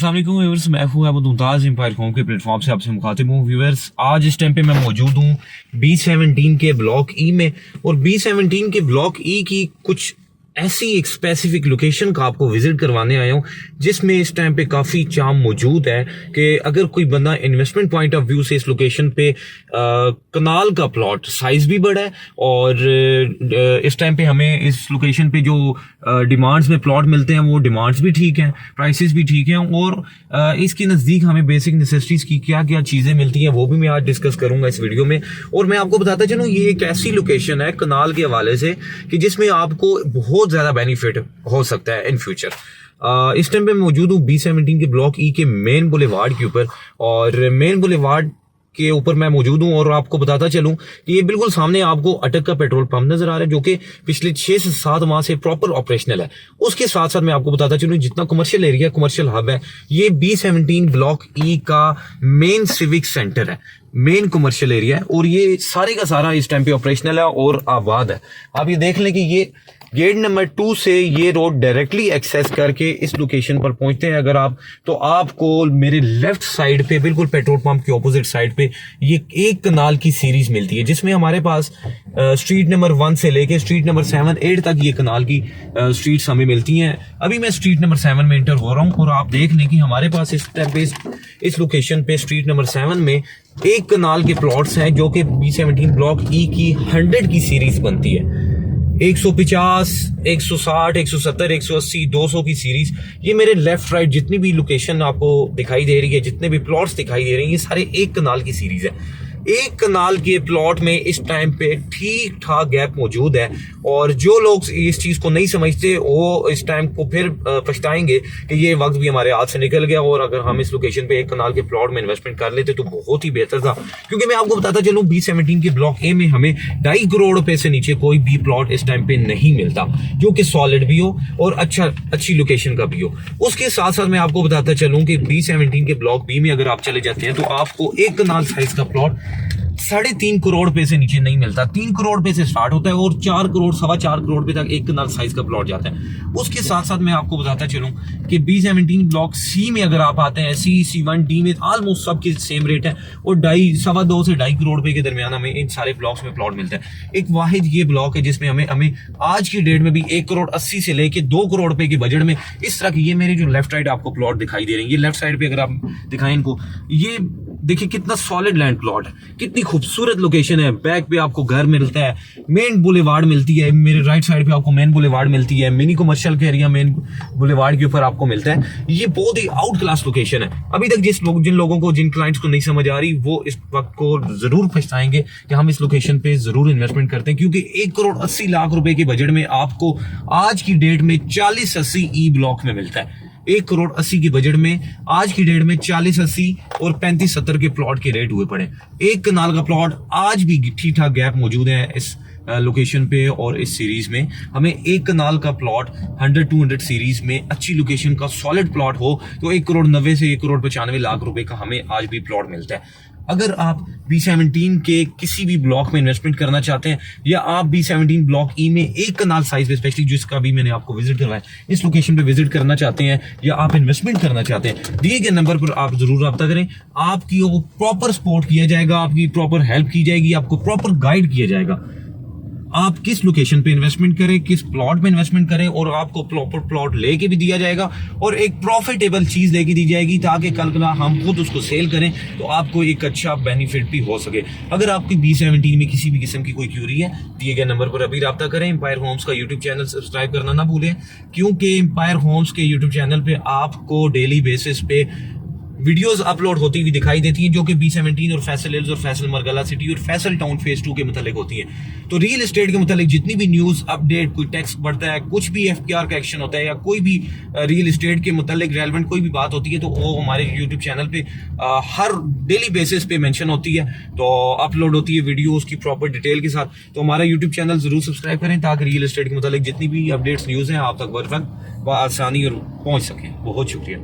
अस्सलाम वालेकुम व्यूअर्स, मैं हूं अहमद मुमताज एम्पायर होम के प्लेटफॉर्म से आपसे मुखातिब हूं। व्यूअर्स, आज इस टाइम पे मैं मौजूद हूं B17 के ब्लॉक ई में, और B17 के ब्लॉक ई की कुछ ऐसी एक स्पेसिफिक लोकेशन का आपको विजिट करवाने आया हूं जिसमें इस टाइम पे काफ़ी चार्म मौजूद है कि अगर कोई बंदा इन्वेस्टमेंट पॉइंट ऑफ व्यू से इस लोकेशन पे कनाल का प्लॉट साइज भी बड़ा है, और इस टाइम पे हमें इस लोकेशन पे जो डिमांड्स में प्लॉट मिलते हैं वो डिमांड्स भी ठीक हैं, प्राइसेस भी ठीक हैं, और इसके नज़दीक हमें बेसिक नेसेसिटीज़ की क्या क्या चीज़ें मिलती हैं वो भी मैं आज डिस्कस करूंगा इस वीडियो में। और मैं आपको बताता चलूँ, ये एक ऐसी लोकेशन है कनाल के हवाले से कि जिसमें आपको बहुत ज्यादा बेनिफिट हो सकता है इन फ्यूचर। इस टाइम पे मौजूद हूँ B17 के ब्लॉक ई के मेन बुलेवार्ड के ऊपर, और मेन बुलेवार्ड के ऊपर मैं मौजूद हूँ। और आपको बताता चलूं कि ये बिल्कुल सामने आपको अटक का पेट्रोल पंप नजर आ रहा है जो कि पिछले 6 से 7 माह से प्रॉपर ऑपरेशनल है। उसके साथ साथ मैं आपको बताता चलूं, जितना कमर्शियल एरिया, कमर्शियल हब है, ये B17 ब्लॉक ई का मेन सिविक सेंटर है, मेन कमर्शियल एरिया है, और ये सारे का सारा इस टाइम पे ऑपरेशनल है और आबाद है। आप ये देख लें कि ये गेट नंबर 2 से ये रोड डायरेक्टली एक्सेस करके इस लोकेशन पर पहुंचते हैं अगर आप, तो आपको मेरे लेफ्ट साइड पे बिल्कुल पेट्रोल पंप के ऑपोजिट साइड पे ये एक कनाल की सीरीज मिलती है, जिसमें हमारे पास स्ट्रीट नंबर 1 से लेके स्ट्रीट नंबर 7, 8 तक ये कनाल की स्ट्रीट्स हमें मिलती हैं। अभी मैं स्ट्रीट नंबर 7 में इंटर हो रहा हूँ, और आप देख लें कि हमारे पास इस टाइम पे इस लोकेशन पे स्ट्रीट नंबर 7 में एक कनाल के प्लॉट्स हैं जो कि B17 ब्लॉक ई की 100 की सीरीज बनती है। 150, 160, 170, 180, 200 की सीरीज, ये मेरे लेफ्ट राइट जितनी भी लोकेशन आपको दिखाई दे रही है, जितने भी प्लॉट्स दिखाई दे रहे हैं, ये सारे एक कनाल की सीरीज है। एक कनाल के प्लॉट में इस टाइम पे ठीक ठाक गैप मौजूद है, और जो लोग इस चीज को नहीं समझते वो इस टाइम को फिर पछताएंगे कि ये वक्त भी हमारे हाथ से निकल गया, और अगर हम इस लोकेशन पे एक कनाल के प्लॉट में इन्वेस्टमेंट कर लेते तो बहुत ही बेहतर था। क्योंकि मैं आपको बताता चलूं, B17 के ब्लॉक ए में हमें 2.5 करोड़ रुपए से नीचे कोई भी प्लॉट इस टाइम पे नहीं मिलता, जो कि सॉलिड भी हो और अच्छी लोकेशन का भी हो। उसके साथ साथ मैं आपको बताता चलूं कि B17 के ब्लॉक बी में अगर आप चले जाते हैं तो आपको एक कनाल साइज का प्लॉट 3.5 करोड़ रुपए से नीचे नहीं मिलता। 3 करोड़ रुपए से स्टार्ट होता है और 4 करोड़, 4.25 करोड़ रुपए तक एक कनाल साइज का प्लॉट जाता है। उसके साथ साथ मैं आपको बताता चलूं कि B17 ब्लॉक सी में अगर आप आते हैं, C1, D में ऑलमोस्ट सबके सेम रेट है, और 2.5 से 2.5 करोड़ रुपए के दरमियान हमें इन सारे ब्लॉक्स में प्लॉट मिलता है। एक वाहिद ये ब्लॉक है जिसमें हमें आज की डेट में भी 1 करोड़ 80 से लेके 2 करोड़ रुपए के बजट में इस तरह की, ये मेरे जो लेफ्ट राइट आपको प्लॉट दिखाई दे रहे हैं, ये लेफ्ट साइड पे अगर आप दिखाएं इनको, ये देखिए कितना सॉलिड लैंड प्लॉट है, कितनी खूबसूरत लोकेशन है। बैक पे आपको घर मिलता है, मेन बुलेवार्ड मिलती है, मेरे राइट साइड पे आपको मेन बुलेवार्ड मिलती है, मिनी कमर्शियल के एरिया मेन बुलेवार्ड के ऊपर आपको मिलता है। ये बहुत ही आउट क्लास लोकेशन है। अभी तक जिन लोगों को, जिन क्लाइंट्स को नहीं समझ आ रही, वो इस वक्त को जरूर पछताएंगे कि हम इस लोकेशन पे जरूर इन्वेस्टमेंट करते हैं, क्योंकि 1 करोड़ 80 लाख रुपए के बजट में आपको आज की डेट में 40-80 ई ब्लॉक में मिलता है। 1 करोड़ 80 के बजट में आज की डेट में 40-80 और 35-70 के प्लॉट के रेट हुए पड़े। एक कनाल का प्लॉट आज भी ठीक ठाक गैप मौजूद है इस लोकेशन पे, और इस सीरीज में हमें एक कनाल का प्लॉट 100-200 सीरीज में अच्छी लोकेशन का सॉलिड प्लॉट हो तो 1 करोड़ 90 से 1 करोड़ 95 लाख रुपए का हमें आज भी प्लॉट मिलता है। अगर आप B17 के किसी भी ब्लॉक में इन्वेस्टमेंट करना चाहते हैं, या आप B17 ब्लॉक ई में एक कनाल साइज में, स्पेशली जिसका भी मैंने आपको विजिट करवाया, इस लोकेशन पे विजिट करना चाहते हैं, या आप इन्वेस्टमेंट करना चाहते हैं, दिए गए नंबर पर आप जरूर रब्ता करें। आपकी प्रॉपर सपोर्ट किया जाएगा, आपकी प्रॉपर हेल्प की जाएगी, आपको प्रॉपर गाइड किया जाएगा। आप किस लोकेशन पे इन्वेस्टमेंट करें, किस प्लॉट पे इन्वेस्टमेंट करें, और आपको प्रॉपर प्लॉट लेके भी दिया जाएगा, और एक प्रॉफिटेबल चीज लेके दी जाएगी, ताकि कल को हम खुद उसको सेल करें तो आपको एक अच्छा बेनिफिट भी हो सके। अगर आपकी B17 में किसी भी किस्म की कोई क्यूरी है, दिए गए नंबर पर अभी रब्ता करें। एम्पायर होम्स का यूट्यूब चैनल सब्सक्राइब करना ना भूलें, क्योंकि एम्पायर होम्स के यूट्यूब चैनल पे आपको डेली बेसिस पे वीडियोस अपलोड होती हुई दिखाई देती हैं, जो कि B17 और फैसल हिल्स और फैसल मरगला सिटी और फैसल टाउन फेज 2 के मुतालिक होती है। तो रियल एस्टेट के मुतालिक जितनी भी न्यूज अपडेट, कोई टैक्स बढ़ता है, कुछ भी FPR का एक्शन होता है, या कोई भी रियल एस्टेट के मुतालिक रेलेवेंट कोई भी बात होती है, तो वो हमारे यूट्यूब चैनल पे हर डेली बेसिस पे मेंशन होती है, तो अपलोड होती है वीडियो उसकी प्रॉपर डिटेल के साथ। तो हमारा यूट्यूब चैनल जरूर सब्सक्राइब करें, ताकि रियल एस्टेट के मुतालिक जितनी भी अपडेट्स न्यूज हैं आप तक बर वक्त आसानी और पहुंच सकें। बहुत शुक्रिया।